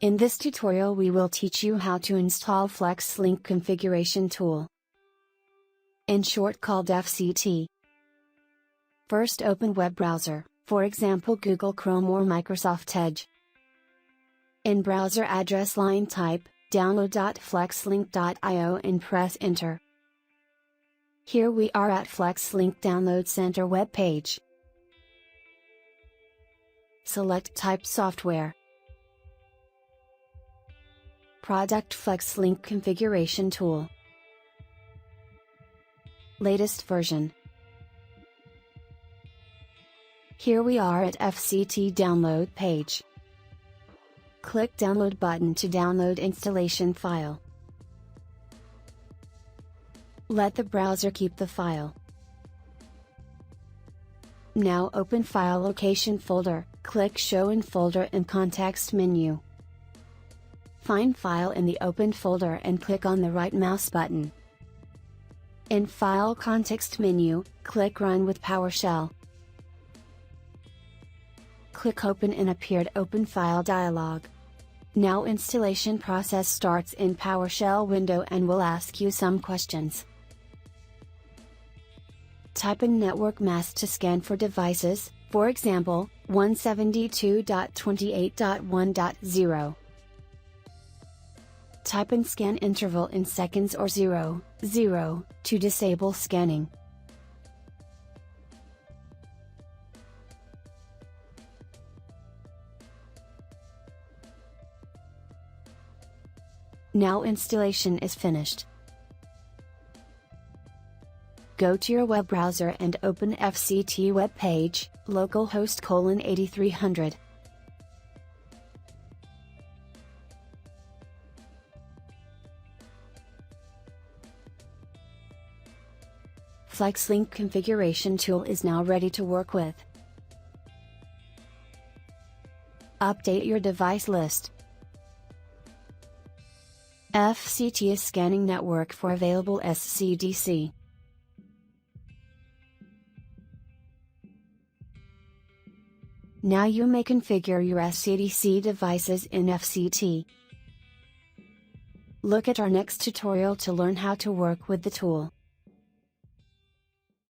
In this tutorial we will teach you how to install FlexLink Configuration Tool, in short called FCT. First open web browser, for example Google Chrome or Microsoft Edge. In browser address line type, download.flexlink.io and press enter. Here we are at FlexLink Download Center web page. Select Type Software. Product FlexLink Configuration Tool. Latest version. Here we are at FCT download page. Click Download button to download installation file. Let the browser keep the file. Now open File Location folder, click Show in Folder in Context menu. Find File in the opened folder and click on the right mouse button. In File Context menu, click Run with PowerShell. Click Open in appeared Open File dialog. Now installation process starts in PowerShell window and will ask you some questions. Type in network mask to scan for devices, for example, 172.28.1.0. Type in scan interval in seconds or 0, 0, to disable scanning. Now installation is finished. Go to your web browser and open FCT web page, localhost :8300. FlexLink Configuration Tool is now ready to work with. Update your device list. FCT is scanning network for available SCDC. Now you may configure your SCDC devices in FCT. Look at our next tutorial to learn how to work with the tool.